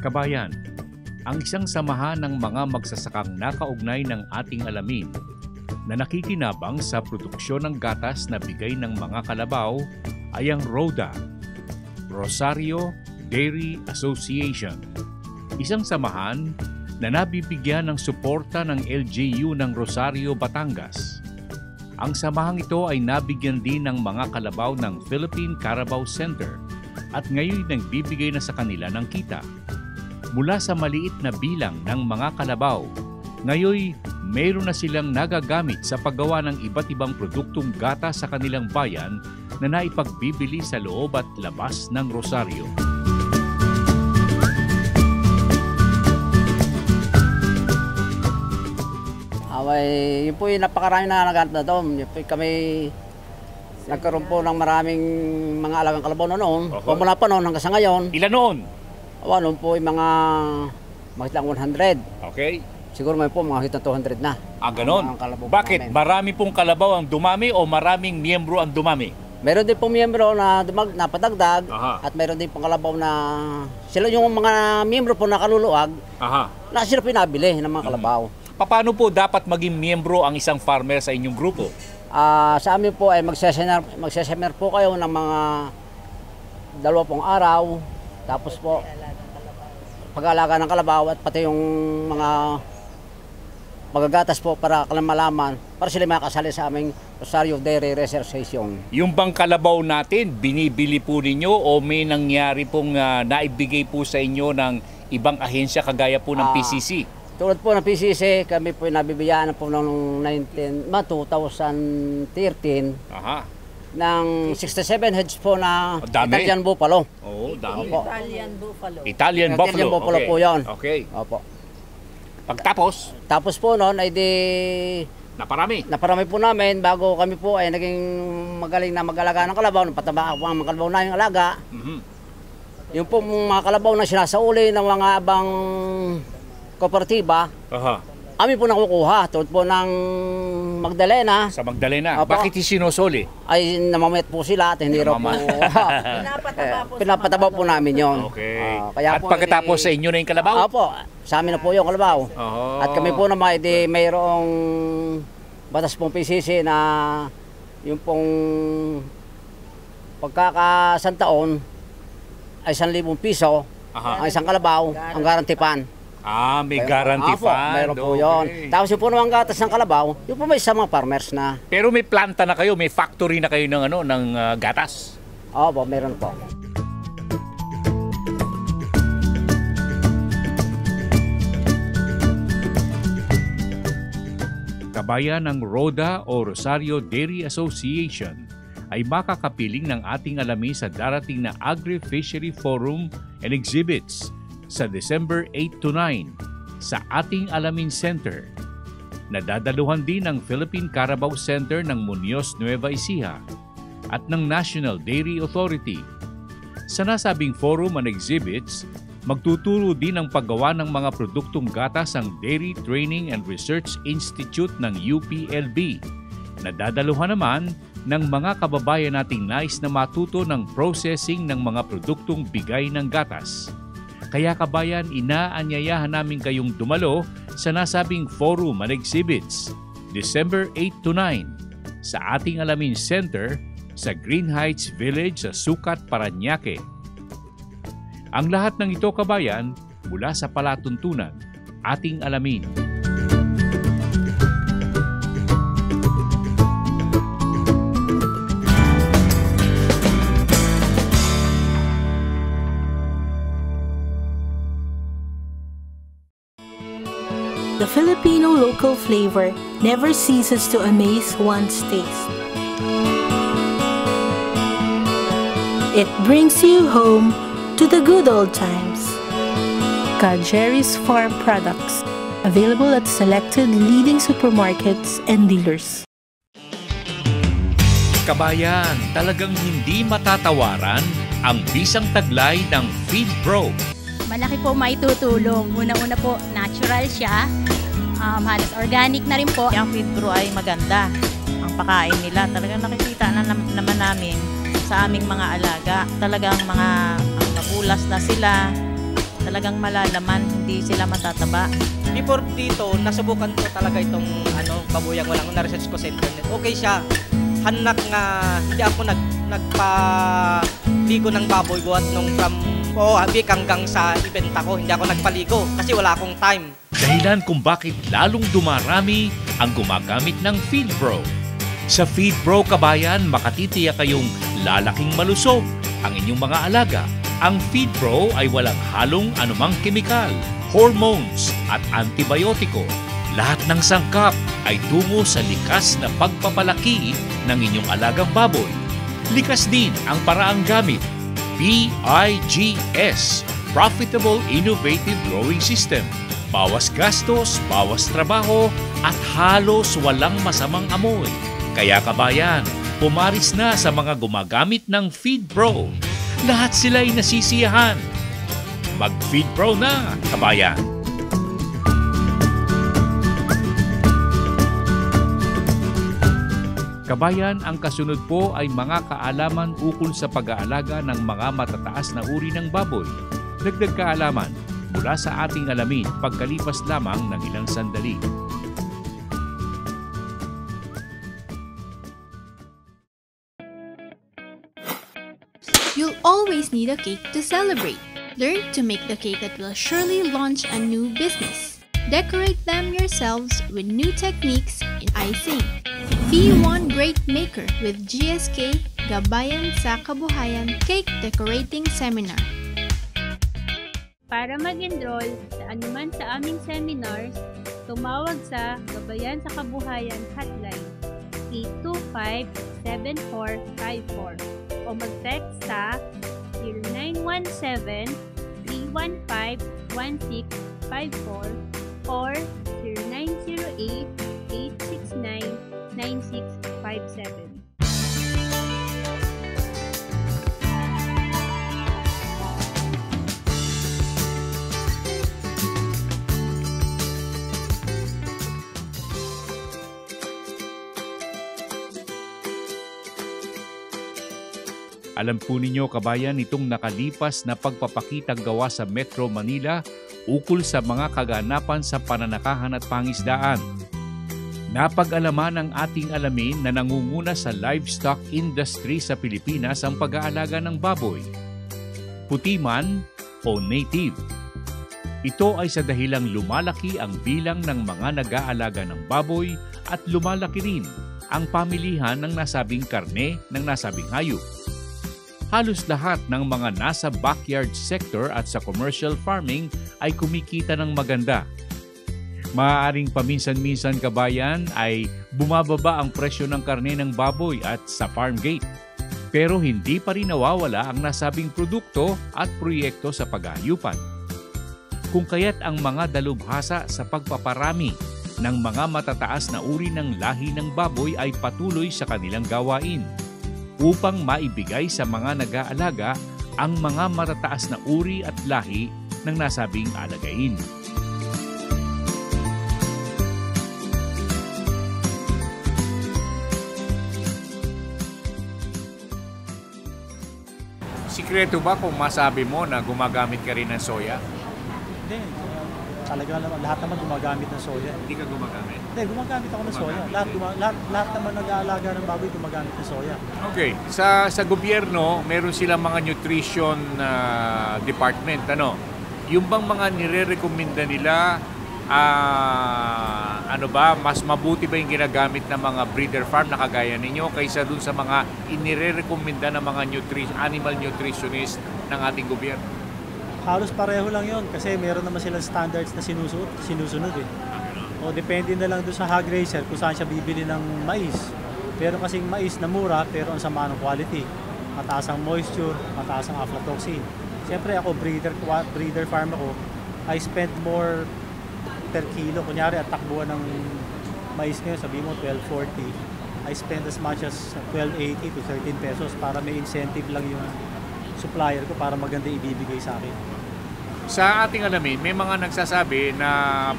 Kabayan, ang isang samahan ng mga magsasakang nakaugnay ng ating alamin na nakikinabang sa produksyon ng gatas na bigay ng mga kalabaw ay ang RODA, Rosario Dairy Association. Isang samahan na nabibigyan ng suporta ng LGU ng Rosario, Batangas. Ang samahang ito ay nabigyan din ng mga kalabaw ng Philippine Carabao Center at ngayon nagbibigay na sa kanila ng kita. Mula sa maliit na bilang ng mga kalabaw, ngayon mayroon na silang nagagamit sa paggawa ng iba't ibang produktong gata sa kanilang bayan na naipagbibili sa loob at labas ng Rosario. Yun po yung napakarami na naganap na doon. Kami nagkaroon po ng maraming mga alagang kalabaw na noon. Mula pa noon hanggang sa ngayon. Ilan noon? Noon po yung mga makitang 100. Okay. Siguro may po mga makitang 200 na. Ganon. Bakit? Marami pong kalabaw ang dumami o maraming miyembro ang dumami? Meron din pong miyembro na padagdag. At meron din pong kalabaw na sila yung mga miyembro po na kaluluwag na sila pinabili ng mga kalabaw. Paano po dapat maging miyembro ang isang farmer sa inyong grupo? Sa amin po ay magseseminar po kayo ng mga 2 araw. Tapos po pag-aalaga ng kalabaw at pati yung mga magagatas po para malaman para sila makasali sa aming Rosario Dairy Association. Yung bang kalabaw natin, binibili po ninyo o may nangyari pong naibigay po sa inyo ng ibang ahensya kagaya po ng PCC? Tulad po ng PCC, kami po nabibigyan po noong 2013 ng 67 heads po na Italian Buffalo. Dami. Italian Buffalo okay. Po yun. Okay. Opo. Tapos po noon ay naparami po namin bago kami po ay naging magaling na mag-alaga ng kalabaw. Napataba ako ang mga kalabaw na yung alaga. Yung po mga kalabaw na sinasauli ng mga abang kooperatiba, amin po nakukuha. Tulad po ng Magdalena. Sa Magdalena? Bakit sinusuli? Ay namamayat po sila at hindi raw po. Pinapataba po namin yun. Okay. At pagkatapos sa inyo na yung kalabaw? Opo, sa amin na po yung kalabaw. At kami po naman mayroong batas pong PCC na yung pong pagkakasantaon ay 1,000 piso ang isang kalabaw, ang garantipan. May guarantee fund. Mayroon po yun. Tapos yung po naman gatas ng kalabaw, yung po may sa mga farmers na. Pero may planta na kayo, may factory na kayo ng gatas? Opo, meron po. Kabayan ng RODA o Rosario Dairy Association ay makakapiling ng ating alamin sa darating na Agri-Fishery Forum and Exhibits sa December 8 to 9 sa ating Alamin Center. Nadadaluhan din ng Philippine Carabao Center ng Muñoz, Nueva Ecija at ng National Dairy Authority. Sa nasabing forum and exhibits, magtuturo din ang paggawa ng mga produktong gatas ang Dairy Training and Research Institute ng UPLB. Nadadaluhan naman ng mga kababayan nating nais na matuto ng processing ng mga produktong bigay ng gatas. Kaya kabayan, inaanyayahan namin kayong dumalo sa nasabing forum and exhibits December 8 to 9 sa ating Alamin Center sa Green Heights Village sa Sucat, Parañaque. Ang lahat ng ito kabayan mula sa palatuntunan, ating alamin. The Filipino local flavor never ceases to amaze one's taste. It brings you home to the good old times. Jerry's Farm Products, available at selected leading supermarkets and dealers. Kabayan, talagang hindi matatawaran ang bisang taglay ng Feed Pro. Malaki po maitutulong. Unang-una po, natural siya. Halos organic na rin po. Yung Feed Pro ay maganda. Ang pakain nila, talagang nakikita na naman namin sa aming mga alaga. Talagang mga mapulas na sila. talagang malalaman, hindi sila matataba. Before dito, nasubukan ko talaga itong babuyang walang na-research ko sa internet. Okay siya. Hanak nga, hindi ako nagpaligo ng baboy buhat nung from Habik hanggang sa ibenta ko. Hindi ako nagpaligo kasi wala akong time. Dahilan kung bakit lalong dumarami ang gumagamit ng FeedPro. Sa FeedPro kabayan, makatitiyak kayong lalaking malusog ang inyong mga alaga. Ang FeedPro ay walang halong anumang kemikal, hormones at antibiotiko. Lahat ng sangkap ay tungo sa likas na pagpapalaki ng inyong alagang baboy. Likas din ang paraang gamit. PIGS, Profitable Innovative Growing System. Bawas gastos, bawas trabaho, at halos walang masamang amoy. Kaya kabayan, pumaris na sa mga gumagamit ng FeedPro. Lahat sila ay nasisiyahan. Mag-FeedPro na, kabayan! Kabayan, ang kasunod po ay mga kaalaman ukol sa pag-aalaga ng mga matataas na uri ng baboy. Dagdag kaalaman mula sa ating alamin pagkalipas lamang ng ilang sandali. You'll always need a cake to celebrate. Learn to make the cake that will surely launch a new business. Decorate them yourselves with new techniques in icing. Be one great maker with GSK Gabayan sa Kabuhayan Cake Decorating Seminar. Para mag-enroll sa anuman sa aming seminars, tumawag sa Gabayan sa Kabuhayan Hotline 825-7454 o mag-text sa 0917-315-1654 or 0908-869-9657. Alam po ninyo kabayan itong nakalipas na pagpapakitang gawa sa Metro Manila ukol sa mga kaganapan sa pananakahan at pangisdaan. Napag-alaman ng ating alamin na nangunguna sa livestock industry sa Pilipinas ang pag-aalaga ng baboy. Puti man o native. Ito ay sa dahilang lumalaki ang bilang ng mga nag-aalaga ng baboy at lumalaki rin ang pamilihan ng nasabing karne ng nasabing hayop. Halos lahat ng mga nasa backyard sector at sa commercial farming ay kumikita ng maganda. Maaaring paminsan-minsan kabayan ay bumababa ang presyo ng karne ng baboy at sa farm gate. Pero hindi pa rin nawawala ang nasabing produkto at proyekto sa pag-aayupan. Kung kaya't ang mga dalubhasa sa pagpaparami ng mga matataas na uri ng lahi ng baboy ay patuloy sa kanilang gawain upang maibigay sa mga nag-aalaga ang mga matataas na uri at lahi ng nasabing alagain. Sikreto ba kung masabi mo na gumagamit ka rin ng soya? Hindi. Talaga naman, lahat naman gumagamit ng soya. Hindi ka gumagamit? Hindi, gumagamit ako ng soya. Lahat naman nag-aalaga ng baboy gumagamit ng soya. Okay. Sa gobyerno, meron silang mga nutrition department. Yung bang mga nire-recommenda nila, mas mabuti ba yung ginagamit ng mga breeder farm na kagaya ninyo kaysa dun sa mga inire-recommenda ng mga animal nutritionist ng ating gobyerno? Halos pareho lang yon kasi meron naman silang standards na sinusunod eh. O depende na lang doon sa hog racer kung saan siya bibili ng mais. Pero kasing mais na mura pero ang sama ng quality. Mataas ang moisture, mataas ang aflatoxin. Siyempre ako breeder farm ako, I spend more per kilo. Kunyari at takbuhan ng mais ngayon, sabi mo 12.40. I spend as much as 12.80 to 13 pesos para may incentive lang yung supplier ko para maganda ibibigay sa akin. Sa ating alamin, may mga nagsasabi na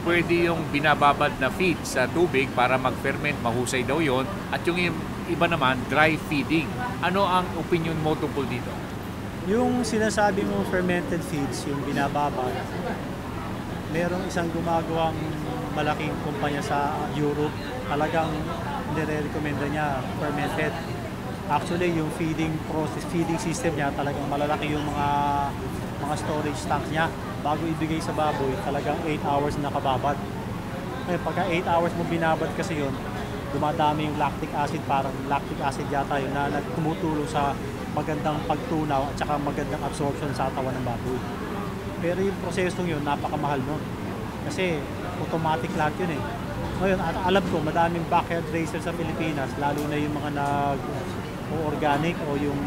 pwede yung binababad na feed sa tubig para mag-ferment, mahusay daw yon, at yung iba naman, dry feeding. Ano ang opinion mo tungkol dito? Yung sinasabi mo fermented feeds, yung binababad, merong isang gumagawang malaking kumpanya sa Europe, talagang nire-recommenda niya fermented. Actually, yung feeding process, feeding system niya, talagang malalaki yung mga storage tanks niya. Bago ibigay sa baboy, talagang 8 hours na nakababad. Ngayon, pagka 8 hours mo binabad kasi yun, dumadami yung lactic acid, parang lactic acid yata yun na tumutulong sa magandang pagtunaw at saka magandang absorption sa katawan ng baboy. Pero yung prosesong yun, napakamahal nun. Kasi automatic lahat yun eh. Ngayon, alam ko, madaming backyard racer sa Pilipinas, lalo na yung mga organic o yung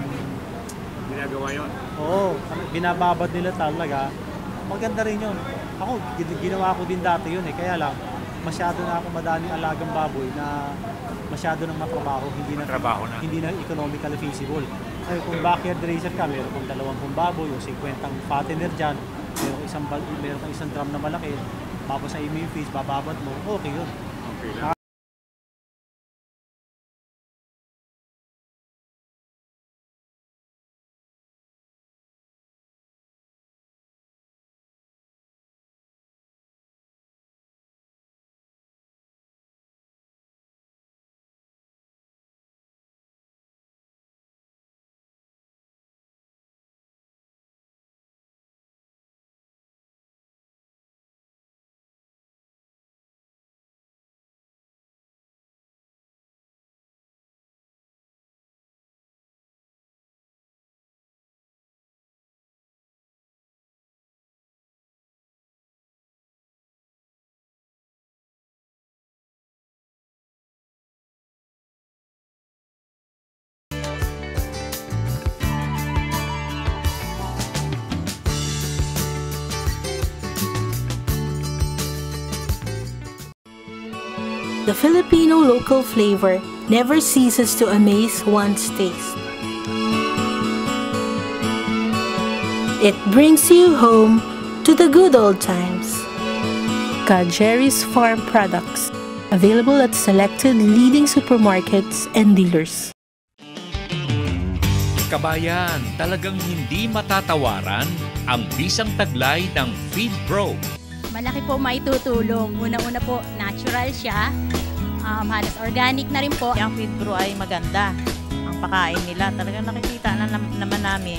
ginagawa yun. Oo, binababad nila talaga. Maganda rin yun. Ako, ginawa ko din dati yun eh. Kaya lang, masyado na ako madaming alagang baboy na masyado nang matrabaho, hindi na economically feasible. Ay, kung backyard racer ka, meron kong 20 baboy o 50 fattener dyan, meron kang isang drum na malaki, babasa mo yung feeds, bababad mo, okay yun. Okay lang. The Filipino local flavor never ceases to amaze one's taste. It brings you home to the good old times. Jerry's Farm Products, available at selected leading supermarkets and dealers. Kabayan, talagang hindi matatawaran ang bisang taglay ng Feed Pro. Malaki po maitutulong. Unang-una po, natural siya. Halos organic na rin po. Ang Feed Pro ay maganda. Ang pakain nila, talagang nakikita na naman namin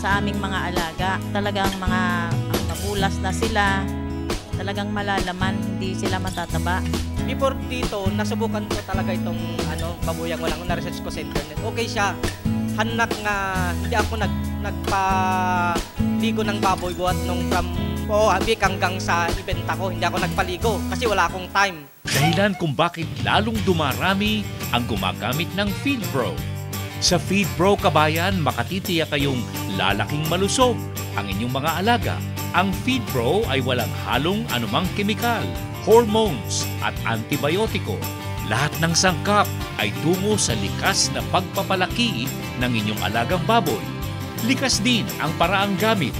sa aming mga alaga. Talagang mga mabulas na sila. Talagang malalaman, hindi sila matataba. Before dito, nasubukan ko talaga itong babuyang walang na-research ko sa internet. Okay siya. Hanak nga, hindi ako nagpaligo ng baboy buhat nung from Habik hanggang sa ibenta ko. Hindi ako nagpaligo kasi wala akong time. Dahilan kung bakit lalong dumarami ang gumagamit ng Feed Pro. Sa Feed Pro, kabayan, makatitiyak kayong lalaking malusog ang inyong mga alaga. Ang Feed Pro ay walang halong anumang kemikal, hormones at antibiotiko. Lahat ng sangkap ay tungo sa likas na pagpapalaki ng inyong alagang baboy. Likas din ang paraang gamit.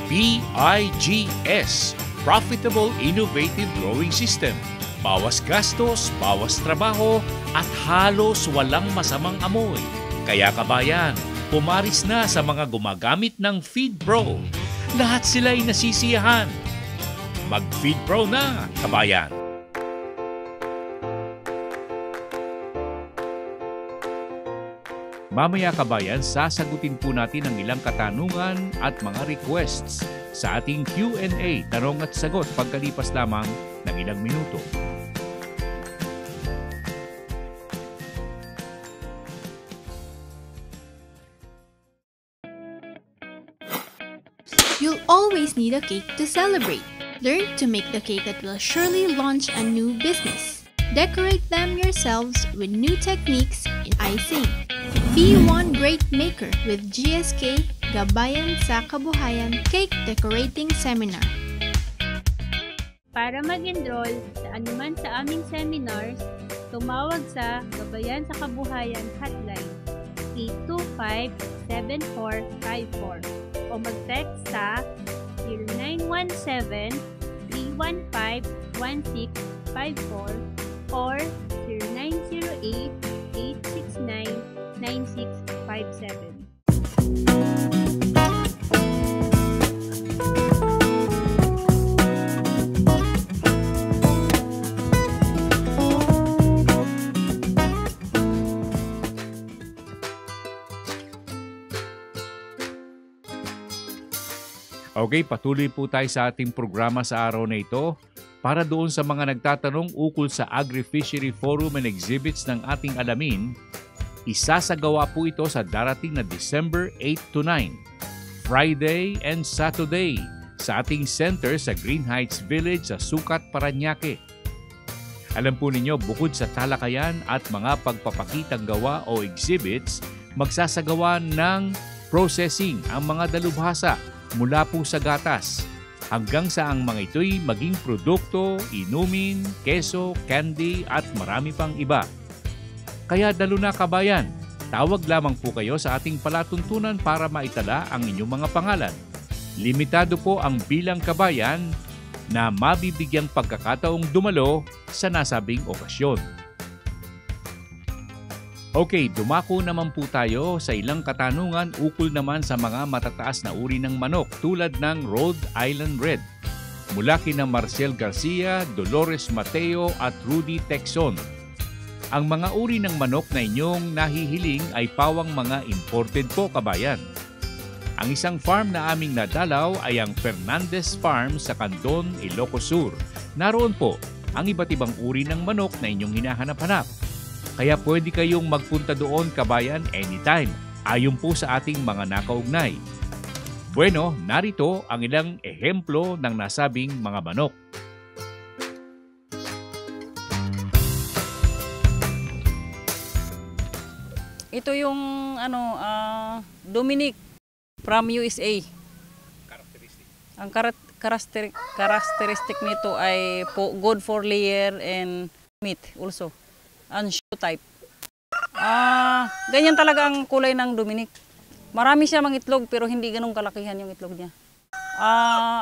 PIGS, Profitable Innovative Growing System. Bawas gastos, bawas trabaho, at halos walang masamang amoy. Kaya kabayan, pumaris na sa mga gumagamit ng Feed Pro. Lahat sila ay nasisiyahan. Mag-Feed Pro na, kabayan! Mamaya kabayan, sasagutin po natin ang ilang katanungan at mga requests sa ating Q&A, tanong at sagot pagkalipas lamang ng ilang minuto. You'll always need a cake to celebrate. Learn to make the cake that will surely launch a new business. Decorate them yourselves with new techniques in icing. Be one great maker with GSK Gabayan sa Kabuhayan Cake Decorating Seminar. Para mag-enroll sa anuman sa aming seminars, tumawag sa Gabayan sa Kabuhayan Hotline 825-7454 o mag-text sa 0917-315-1654 or 0908-869-9657. Okay, patuloy po tayo sa ating programa sa araw na ito para doon sa mga nagtatanong ukol sa Agri-Fishery Forum and Exhibits ng ating alamin. Isasagawa po ito sa darating na December 8 to 9, Friday and Saturday sa ating center sa Green Heights Village sa Sucat, Parañaque. Alam po ninyo, bukod sa talakayan at mga pagpapakitang gawa o exhibits, magsasagawa ng processing ang mga dalubhasa mula po sa gatas hanggang sa ang mga ito'y maging produkto, inumin, keso, candy at marami pang iba. Kaya dalo na kabayan, tawag lamang po kayo sa ating palatuntunan para maitala ang inyong mga pangalan. Limitado po ang bilang kabayan na mabibigyang pagkakataong dumalo sa nasabing okasyon. Okay, dumako naman po tayo sa ilang katanungan ukol naman sa mga matataas na uri ng manok tulad ng Rhode Island Red. Mula kina Marcel Garcia, Dolores Mateo at Rudy Texon. Ang mga uri ng manok na inyong nahihiling ay pawang mga imported po kabayan. Ang isang farm na aming nadalaw ay ang Fernandez Farm sa Candon, Ilocos Sur. Naroon po ang iba't ibang uri ng manok na inyong hinahanap-hanap. Kaya pwede kayong magpunta doon kabayan anytime, ayon po sa ating mga nakaugnay. Bueno, narito ang ilang ehemplo ng nasabing mga manok. Ito yung Dominic from USA. Ang characteristic nito ay good for layer and meat also. And shoe type. Ganyan talaga ang kulay ng Dominic. Marami siya mga itlog pero hindi ganun kalakihan yung itlog niya.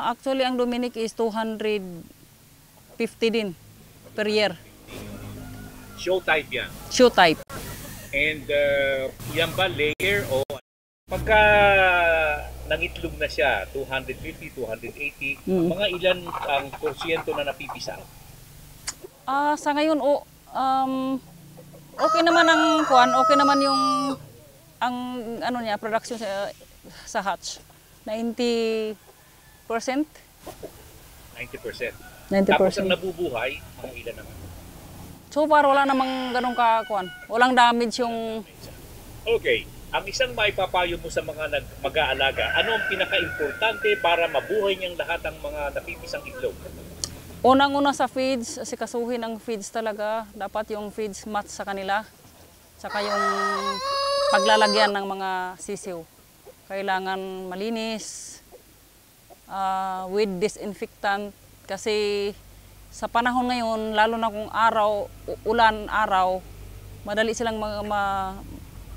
Actually, ang Dominic is 250 din per year. Show type yan? Shoe type. And yan ba layer o pagka nangitlog na siya, 250, 280, mga ilan ang porsyento na napipisa? Sa ngayon, okay naman ang kuan, okay naman yung ang niya production sa hatch. 90%. 90%. 90%. Tapos ang nabubuhay, mga ilan naman? So far wala namang ganun ka kuan. Walang damage yung. Okay. Ang isang maipapayo mo sa mga mag-aalaga, ano ang pinaka-importante para mabuhay niyang lahat ang mga napipisang itlog? Unang-una sa feeds, asikasuhin ang feeds talaga. Dapat yung feeds match sa kanila. Saka yung paglalagyan ng mga sisiw. Kailangan malinis, with disinfectant. Kasi sa panahon ngayon, lalo na kung ulan, madali silang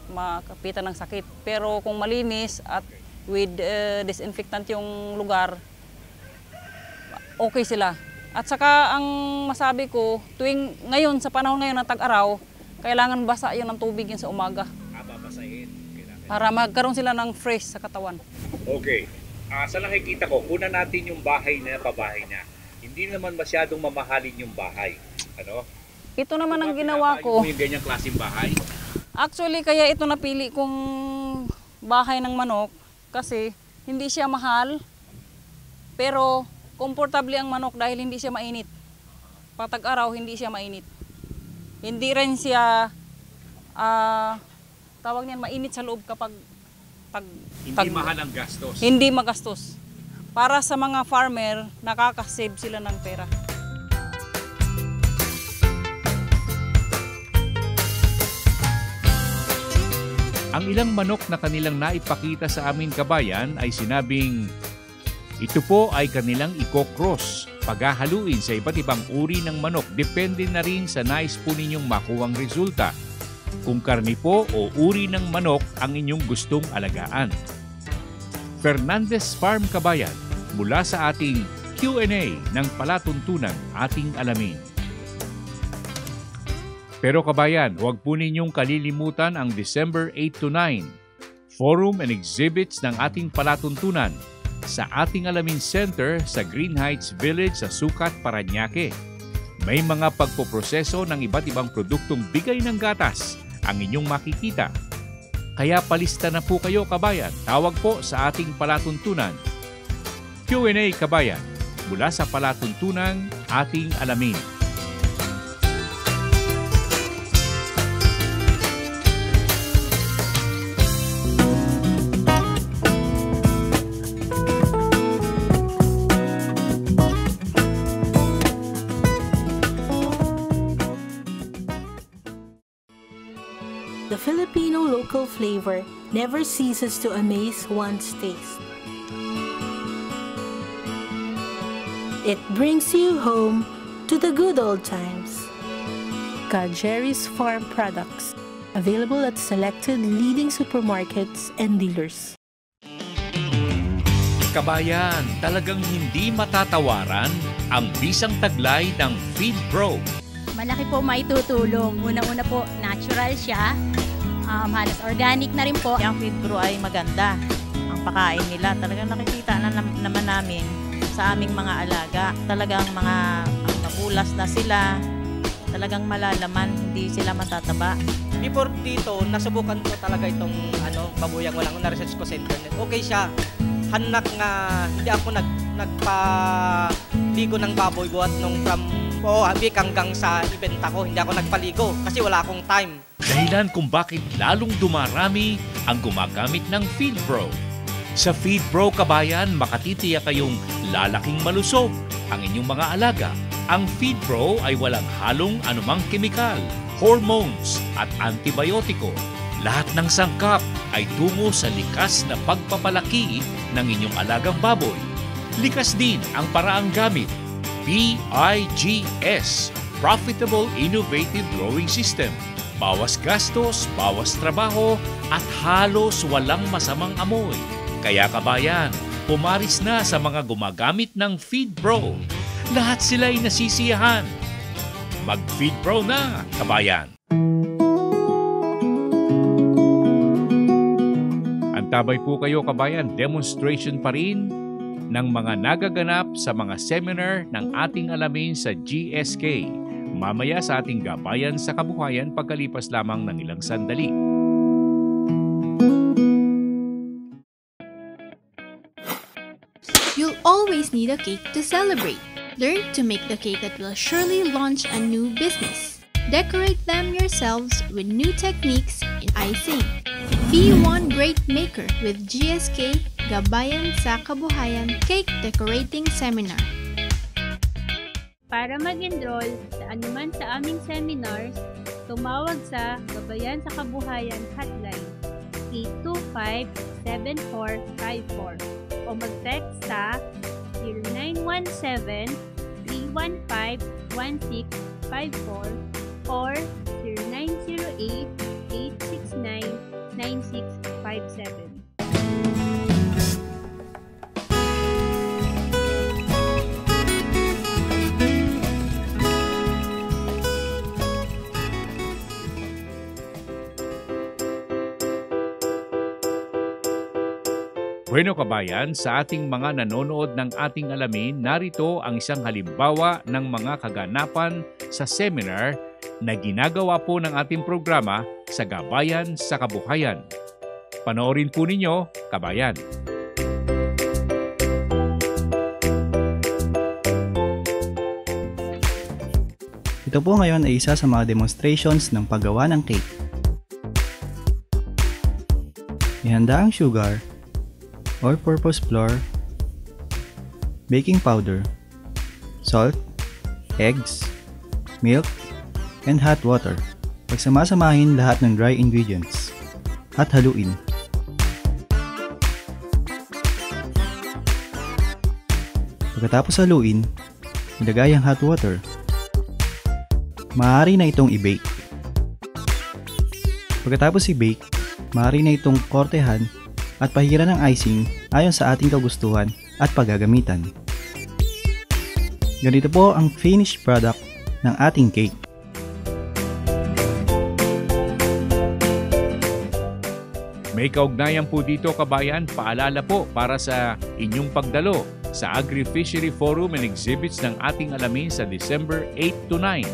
makapitan ng sakit. Pero kung malinis at with disinfectant yung lugar, okay sila. At saka ang masabi ko, ngayon sa panahon ngayon ng tag-araw, kailangan basa yun ng tubig yun sa umaga. Babasahin. Para magkaroon sila ng fresh sa katawan. Okay. Sa nakikita ko, una natin yung bahay na pabahay niya. Hindi naman masyadong mamahalin yung bahay. Ano? Ito naman ang ginawa ko. Yung ganyang klaseng bahay? Actually, kaya ito napili kong bahay ng manok kasi hindi siya mahal, pero komportable ang manok dahil hindi siya mainit. Patag-araw, hindi siya mainit. Hindi rin siya, tawag niyan, mainit sa loob kapag hindi mahal ang gastos. Hindi magastos. Para sa mga farmer, nakakasave sila ng pera. Ang ilang manok na kanilang naipakita sa amin kabayan ay sinabing ito po ay kanilang i-cross, paghahaluin sa iba't ibang uri ng manok. Depende na rin sa nais po ninyong makuwang resulta. Kung karni po o uri ng manok ang inyong gustong alagaan. Fernandez Farm kabayan, mula sa ating Q&A ng palatuntunan ating alamin. Pero kabayan, huwag po ninyong kalilimutan ang December 8 to 9, Forum and Exhibits ng ating palatuntunan sa ating Alamin Center sa Green Heights Village sa Sucat, Parañaque. May mga pagpoproseso ng iba't ibang produktong bigay ng gatas ang inyong makikita. Kaya palista na po kayo kabayan, tawag po sa ating palatuntunan. Q&A Kabayan mula sa palatuntunang Ating Alamin. The Filipino local flavor never ceases to amaze one's taste. It brings you home to the good old times. Jerry's Farm Products, available at selected leading supermarkets and dealers. Kabayan, talagang hindi matatawaran ang bisang taglay ng FeedPro. Malaki po maitutulong. Una-una po, natural siya. Halos organic na rin po. Ang FeedPro ay maganda. Ang pakain nila, talagang nakikita na naman namin sa aming mga alaga. Talagang mga mabulas na sila. Talagang malalaman, hindi sila matataba. Before dito, nasubukan ko talaga itong babuyang walang na-research ko sa internet. Okay siya. Hanak nga, hindi ako nagpaligo ng baboy buhat nung from Abik hanggang sa ibenta ko, hindi ako nagpaligo kasi wala akong time. Dahilan kung bakit lalong dumarami ang gumagamit ng FeedPro. Sa FeedPro Kabayan, makatitiyak kayong lalaking malusog ang inyong mga alaga. Ang FeedPro ay walang halong anumang kemikal, hormones at antibiotiko. Lahat ng sangkap ay tungo sa likas na pagpapalaki ng inyong alagang baboy. Likas din ang paraang gamit. PIGS, Profitable Innovative Growing System. Bawas gastos, bawas trabaho, at halos walang masamang amoy. Kaya kabayan, pumaris na sa mga gumagamit ng FeedPro. Lahat sila ay nasisiyahan. Mag-FeedPro na, kabayan! Antabay po kayo kabayan, demonstration pa rin ng mga nagaganap sa mga seminar ng Ating Alamin sa GSK. Mamaya sa ating gabayan sa kabuhayan pagkalipas lamang ng ilang sandali. You'll always need a cake to celebrate. Learn to make the cake that will surely launch a new business. Decorate them yourselves with new techniques in icing. Be one great maker with GSK Gabayan sa Kabuhayan Cake Decorating Seminar. Para mag-enroll sa anuman sa aming seminars, tumawag sa Gabayan sa Kabuhayan hotline 825-7454 o mag-text sa 0917-315-1654 or 0908-869-9657. Bueno kabayan, sa ating mga nanonood ng Ating Alamin, narito ang isang halimbawa ng mga kaganapan sa seminar na ginagawa po ng ating programa sa Gabayan sa Kabuhayan. Panoorin po ninyo, kabayan. Ito po ngayon ay isa sa mga demonstrations ng paggawa ng cake. Ihanda ang sugar, all-purpose flour, baking powder, salt, eggs, milk, and hot water. Pagsamasamahin lahat ng dry ingredients at haluin. Pagkatapos haluin, ilagay ang hot water. Maaari na itong i-bake. Pagkatapos i-bake, maaari na itong kortehan at pahiran ng icing ayon sa ating kagustuhan at paggagamitan. Ganito po ang finished product ng ating cake. May kaugnayan po dito kabayan, paalala po para sa inyong pagdalo sa Agri-Fishery Forum and Exhibits ng Ating Alamin sa December 8 to 9.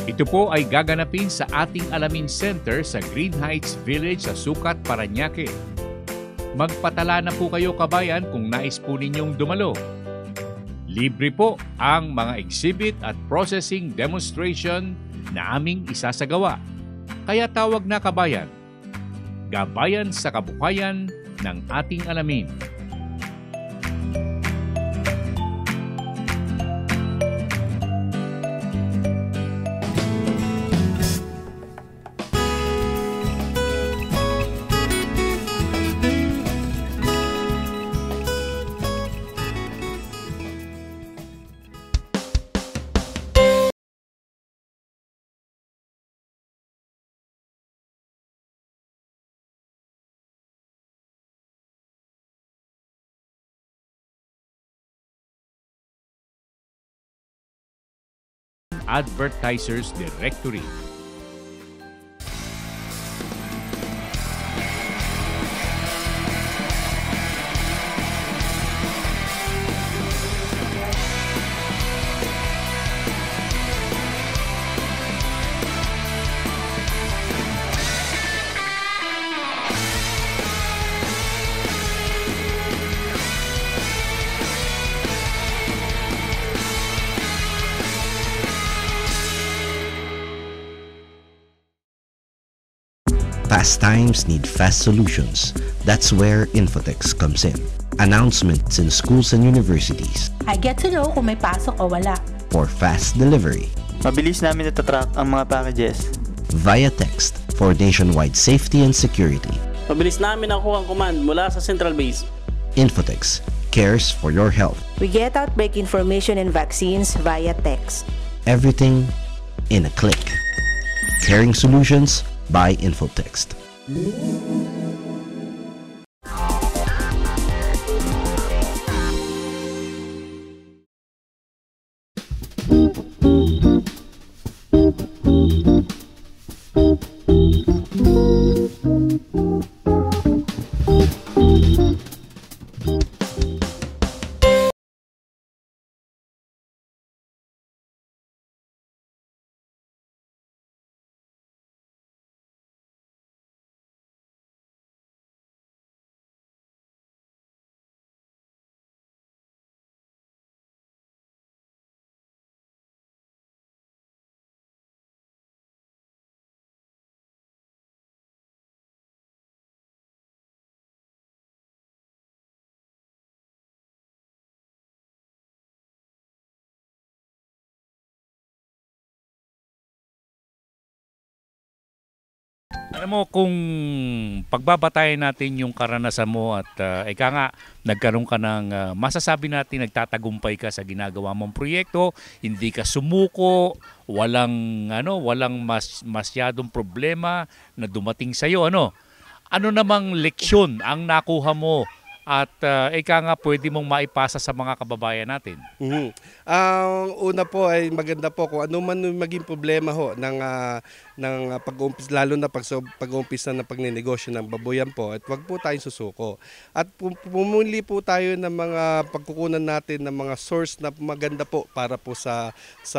Ito po ay gaganapin sa Ating Alamin Center sa Green Heights Village sa Sucat, Parañaque. Magpatala na po kayo kabayan kung nais po ninyong dumalo. Libre po ang mga exhibit at processing demonstration na aming isasagawa. Kaya tawag na kabayan. Gabayan sa kabuhayan ng ating alamin. Advertisers Directory. Fast times need fast solutions. That's where Infotex comes in. Announcements in schools and universities. I get to know kung may pasok o wala. For fast delivery. Mabilis namin natatrack ang mga packages. Via text for nationwide safety and security. Mabilis namin nakuha ang command mula sa central base. Infotex cares for your health. We get outbreak information and vaccines via text. Everything in a click. Caring solutions by Infotext. Alam mo, kung pagbabatayan natin yung karanasan mo at ika nga, nagkaroon ka ng masasabi natin nagtatagumpay ka sa ginagawa mong proyekto, hindi ka sumuko, walang masyadong problema na dumating sa iyo, ano namang leksyon ang nakuha mo at ika nga pwede mong maipasa sa mga kababayan natin? Ang una po ay maganda po kung ano man maging problema ho ng pag-uumpis, lalo na pag-uumpisa ng pagnenegosyo ng baboyan po, at wag po tayong susuko. At pumuli po tayo ng mga pagkukunan natin ng mga source na maganda po para po sa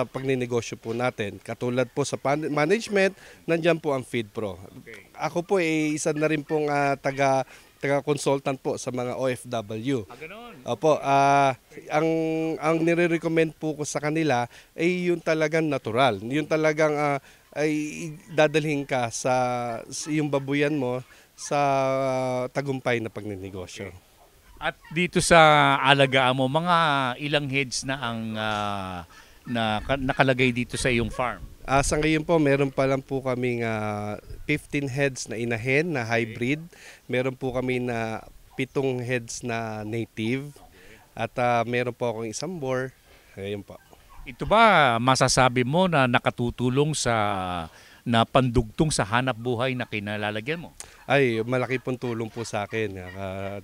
pagnenegosyo po natin. Katulad po sa management, nandiyan po ang FeedPro. Okay. Ako po isa na rin pong taga-consultant po sa mga OFW. Opo, ang nire-recommend po ko sa kanila ay yung talagang natural. Yung talagang ay dadalhin ka sa yung babuyan mo sa tagumpay na pagnenegosyo. At dito sa alagaan mo, mga ilang heads na ang nakalagay dito sa iyong farm? Sa ngayon po, meron pa lang po kaming 15 heads na inahen na hybrid. Meron po kami na 7 heads na native. At meron po akong isang boar. Ngayon po. Ito ba masasabi mo na nakatutulong sa na pandugtong sa hanap buhay na kinalalagyan mo? Ay, malaki pong tulong po sa akin,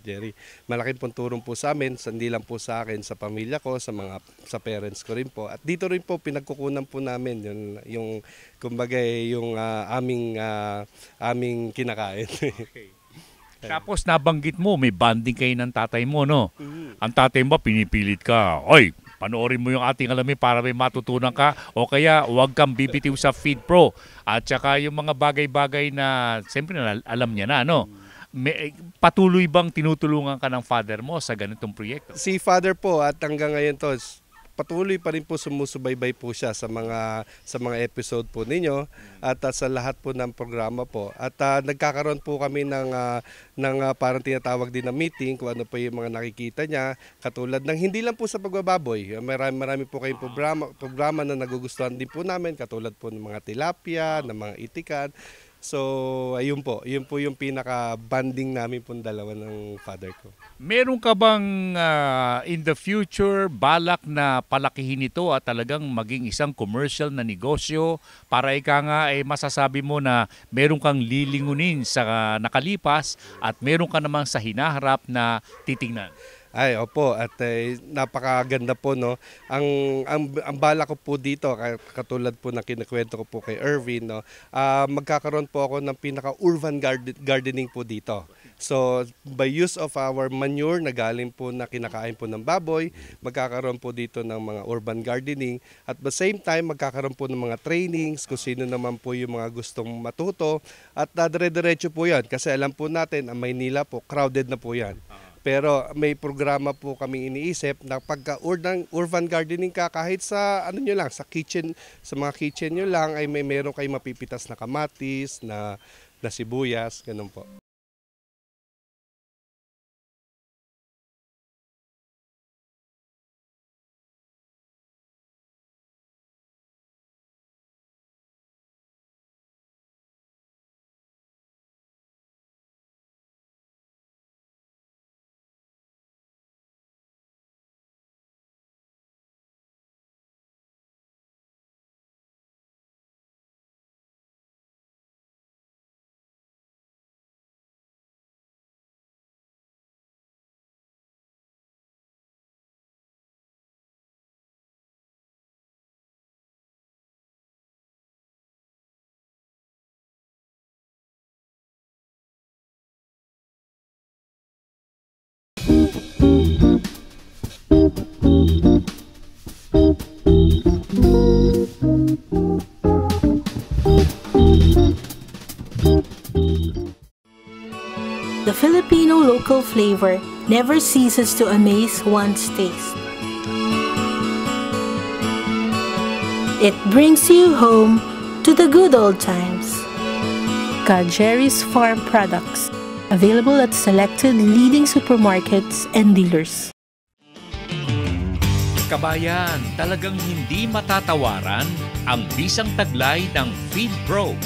Jerry. Malaki pong tulong po sa amin, hindi lang po sa akin, sa pamilya ko, sa parents ko rin po. At dito rin po pinagkukunan po namin yung kumbaga yung aming kinakain. Okay. Tapos nabanggit mo, may bonding kayo ng tatay mo, no? Ang tatay mo, pinipilit ka, oy, panoorin mo yung ating alamin para may matutunan ka, o kaya huwag kang bibitiw sa FeedPro. At saka yung mga bagay-bagay na, siyempre alam niya na, no? patuloy bang tinutulungan ka ng father mo sa ganitong proyekto? Si father po at hanggang ngayon to, patuloy pa rin po sumusubaybay po siya sa mga episode po ninyo at sa lahat po ng programa po. At nagkakaroon po kami ng parang tinatawag din na meeting kung ano po yung mga nakikita niya. Katulad ng hindi lang po sa pagbababoy. Marami po kayong programa na nagugustuhan din po namin. Katulad po ng mga tilapia, ng mga itikan. So, ayun po. Yun po yung pinaka-banding namin po dalawa ng father ko. Meron ka bang in the future balak na palakihin ito at talagang maging isang commercial na negosyo para ika nga masasabi mo na meron kang lilingunin sa nakalipas at meron ka namang sa hinaharap na titingnan? Ay, opo, at napakaganda po, no. Ang bala ko po dito, katulad po na kinukwento ko po kay Erwin, no, magkakaroon po ako ng pinaka-urban gardening po dito. So, by use of our manure na galing po na kinakain po ng baboy, magkakaroon po dito ng mga urban gardening. At the same time, magkakaroon po ng mga trainings kung sino naman po yung mga gustong matuto. At dire-diretso po yan, kasi alam po natin, ang Maynila po, crowded na po yan. Pero may programa po kami iniisip na pagka urban gardening ka, kahit sa ano nyo lang, sa mga kitchen nyo lang ay meron kayong mapipitas na kamatis, na sibuyas, ganun po. The Filipino local flavor never ceases to amaze one's taste. It brings you home to the good old times. Jerry's Farm Products, available at selected leading supermarkets and dealers. Kabayan, talagang hindi matatawaran ang bisang taglay ng Feed Pro.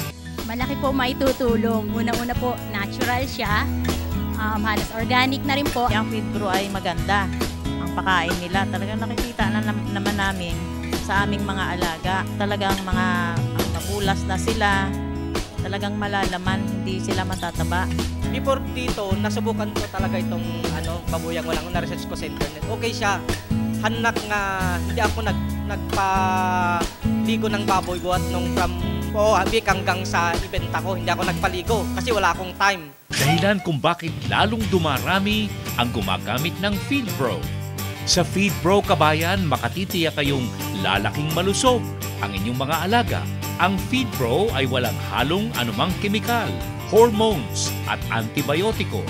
Malaki po maitutulong. Una-una po, natural siya. Halos organic na rin po. Ang Feed Pro ay maganda. Ang pakain nila, talagang nakikita naman namin sa aming mga alaga. Talagang mga mabulas na sila. Talagang malalaman, hindi sila matataba. Before dito, nasubukan ko talaga itong babuyang walang na-research ko sa internet. Okay siya. Hanak nga, hindi ako nagpaligo ng baboy buhat nung from Habik hanggang sa ibenta ko. Hindi ako nagpaligo kasi wala akong time. Dahilan kung bakit lalong dumarami ang gumagamit ng Feed Pro. Sa Feed Pro, kabayan, makatitiyak kayong lalaking malusog ang inyong mga alaga. Ang Feed Pro ay walang halong anumang kemikal, hormones at antibiotiko.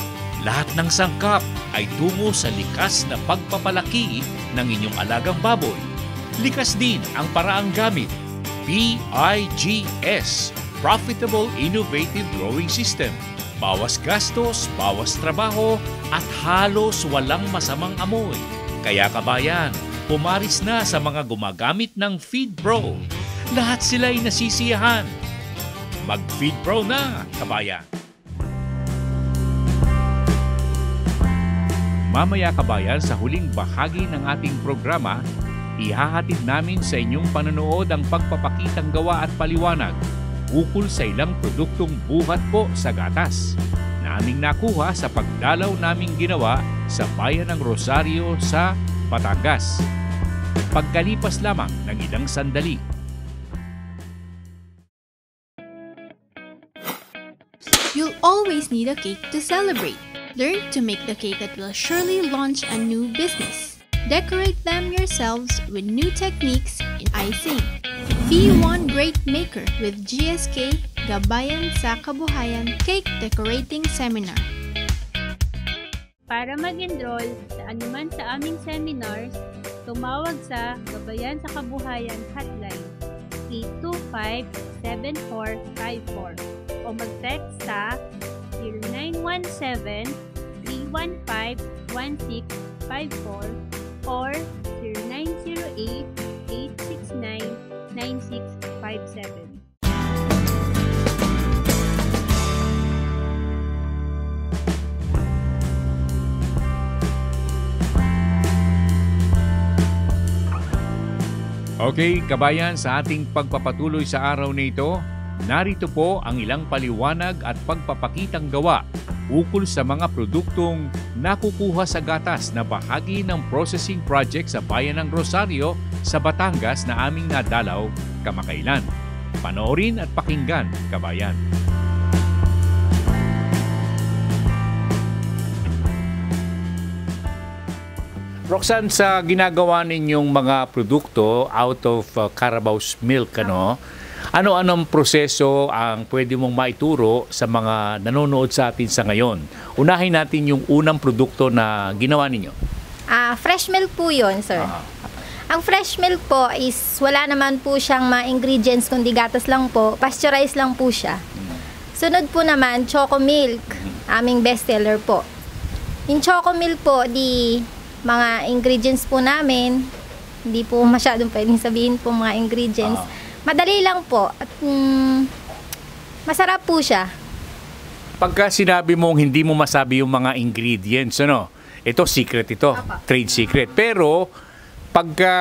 Lahat ng sangkap ay tungo sa likas na pagpapalaki ng inyong alagang baboy. Likas din ang paraang gamit. PIGS, Profitable Innovative Growing System. Bawas gastos, bawas trabaho, at halos walang masamang amoy. Kaya kabayan, pumaris na sa mga gumagamit ng Feed Pro. Lahat sila'y nasisiyahan. Mag-Feed Pro na, kabayan! Mamaya kabayan, sa huling bahagi ng ating programa, ihahatid namin sa inyong panonood ang pagpapakitang gawa at paliwanag ukol sa ilang produktong buhat po sa gatas na aming nakuha sa pagdalaw naming ginawa sa bayan ng Rosario sa Batangas. Pagkalipas lamang ng ilang sandali. You'll always need a cake to celebrate. Learn to make the cake that will surely launch a new business. Decorate them yourselves with new techniques in icing. Be one great maker with GSK Gabayan sa Kabuhayan Cake Decorating Seminar. Para mag-enroll sa anuman sa aming seminars, tumawag sa Gabayan sa Kabuhayan Hotline 825-7454 o mag-text sa 0917-315-1654 or 0908-869-9657. Okay, kabayan, sa ating pagpapatuloy sa araw na ito, narito po ang ilang paliwanag at pagpapakitang gawa ukol sa mga produktong nakukuha sa gatas na bahagi ng processing project sa bayan ng Rosario sa Batangas na aming nadalaw kamakailan. Panoorin at pakinggan, kabayan. Roxanne, sa ginagawa ninyong mga produkto out of Carabao's milk, ano-anong proseso ang pwede mong maituro sa mga nanonood sa atin sa ngayon? Unahin natin yung unang produkto na ginawa ninyo. Fresh milk po yun, sir. Ang fresh milk po is wala naman po siyang mga ingredients kundi gatas lang po. Pasteurized lang po siya. Sunod po naman, choco milk. Aming bestseller po. Yung choco milk po, mga ingredients po namin, hindi po masyadong pwedeng sabihin po mga ingredients. Madali lang po at masarap po siya. Pagka sinabi mong hindi mo masabi yung mga ingredients, ito secret ito, trade secret. Pero pagka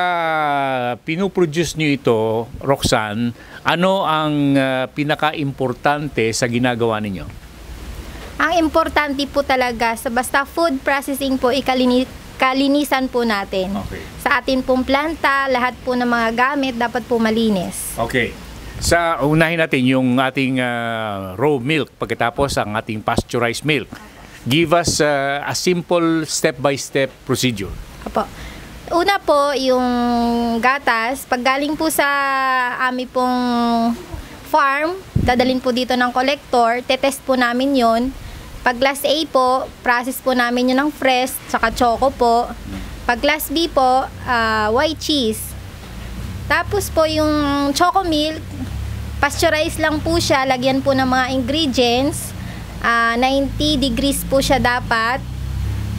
pinuproduce nyo ito, Roxanne, ano ang pinaka-importante sa ginagawa ninyo? Ang importante po talaga sa basta food processing po, kalinisan po natin. Okay. Sa atin pong planta, lahat po ng mga gamit dapat po malinis. Okay. Sa unahin natin yung ating raw milk pagkatapos ang ating pasteurized milk. Give us a simple step-by-step procedure. Apo. Una po, yung gatas, pag galing po sa aming pong farm, dadalhin po dito ng collector, tetest po namin yon. Pag class A po, process po namin yun ng fresh, saka choco po. Pag class B po, white cheese. Tapos po yung choco milk, pasteurized lang po siya, lagyan po ng mga ingredients. 90 degrees po siya dapat.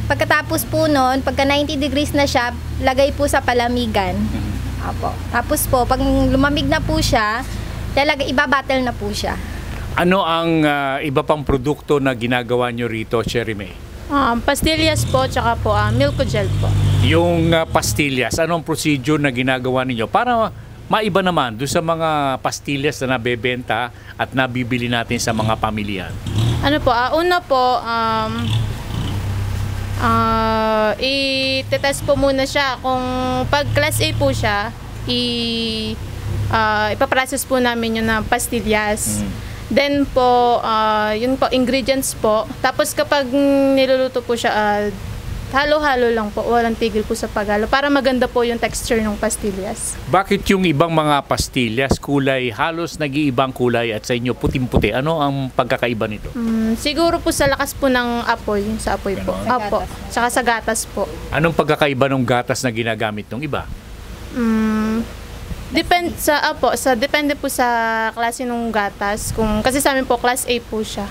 Pagkatapos po nun, pagka 90 degrees na siya, lagay po sa palamigan. Apo. Tapos po, pag lumamig na po siya, ibabattle na po siya. Ano ang iba pang produkto na ginagawa nyo rito, Cherry May? Pastillas po, tsaka po milk gel po. Yung pastillas, anong procedure na ginagawa ninyo? Para maiba naman doon sa mga pastillas na nabebenta at nabibili natin sa mga pamilyan. Ano po, una po, i-test po muna siya. Kung pag class A po siya, ipaprocess po namin yun na pastillas. Then po, yun po, ingredients po. Tapos kapag niluluto po siya, halo-halo lang po, walang tigil po sa paghalo para maganda po yung texture ng pastillas. Bakit yung ibang mga pastillas kulay, halos nag-iibang kulay at sa inyo puting-puti? Ano ang pagkakaiba nito? Siguro po sa lakas po ng apoy, sa apoy po. Apo, saka sa gatas po. Anong pagkakaiba ng gatas na ginagamit ng iba? Depende po sa klase ng gatas. Kasi sa amin po, class A po siya.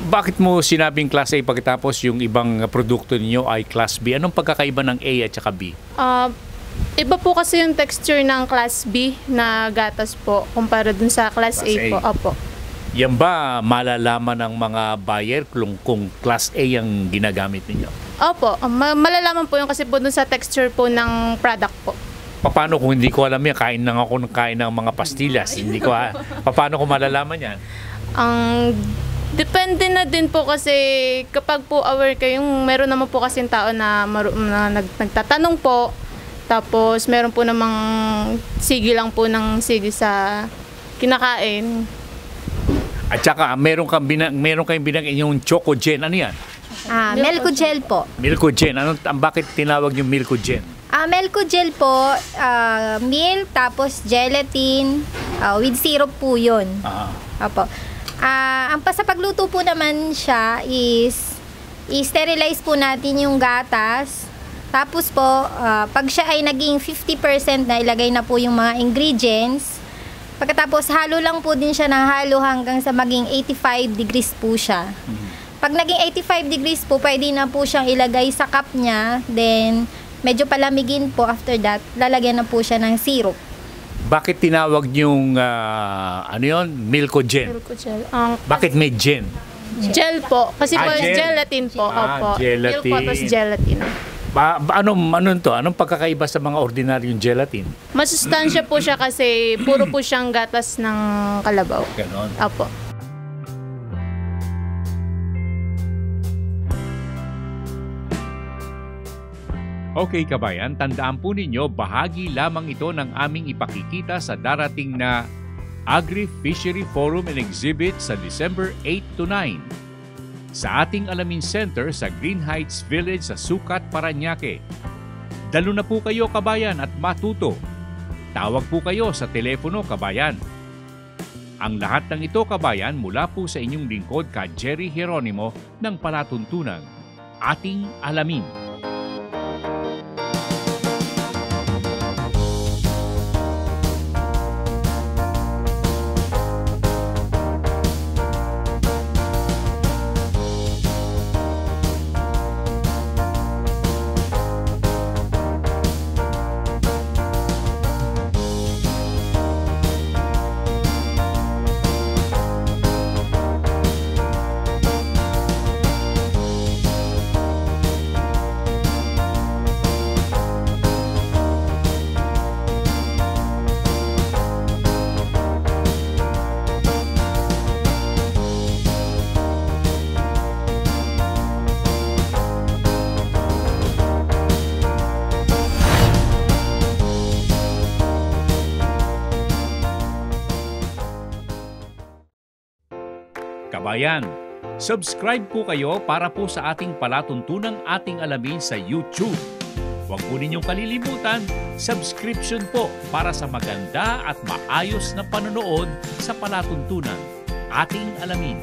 Bakit mo sinabing class A pagkatapos yung ibang produkto niyo ay class B? Anong pagkakaiba ng A at saka B? Iba po kasi yung texture ng class B na gatas po kumpara dun sa class A po. Opo. Yan ba malalaman ng mga buyer kung class A ang ginagamit ninyo? Opo. Malalaman po yung kasi po dun sa texture po ng product po. Paano kung hindi ko alam yan? Kain ng mga pastillas. Hindi ko paano ko malalaman yan? Depende na din po kasi kapag po aware kayo, meron naman po kasing tao na nagtatanong po. Tapos meron po namang sige lang po ng sige sa kinakain. At saka meron kayong binangin yung choco gen. Ano yan? Milk gel po. Milk gen. Bakit tinawag yung milk gen? Milk gel po, milk, tapos gelatin, with syrup po yun. Opo. Sa pagluto po naman siya is, i-sterilize po natin yung gatas. Tapos po, pag siya ay naging 50% na, ilagay na po yung mga ingredients. Pagkatapos, halo lang po din siya ng halo hanggang sa maging 85 degrees po siya. Pag naging 85 degrees po, pwede na po siyang ilagay sa cup niya. Then, medyo palamigin po after that, lalagyan na po siya ng syrup. Bakit tinawag yung, Milko-Gen? Milko-Gel. Bakit may gen? Gel po. Kasi po, gel. gelatin po. Opo. Gelatin. Milk po, tapos gelatin. Anong pagkakaiba sa mga ordinaryong gelatin? Masustansya po siya kasi puro po siyang gatas ng kalabaw. Ganon. Opo. Okay kabayan, tandaan po ninyo, bahagi lamang ito ng aming ipakikita sa darating na Agri-Fishery Forum and Exhibit sa December 8 to 9 sa ating Alamin Center sa Green Heights Village sa Sucat, Parañaque. Dalo na po kayo kabayan at matuto. Tawag po kayo sa telepono kabayan. Ang lahat ng ito kabayan mula po sa inyong lingkod ka Jerry Geronimo ng Palatuntunan. Ating alamin. Kabayan, subscribe po kayo para po sa ating palatuntunang ating alamin sa YouTube. Huwag po ninyong kalilimutan, subscription po para sa maganda at maayos na panonood sa palatuntunan ating alamin.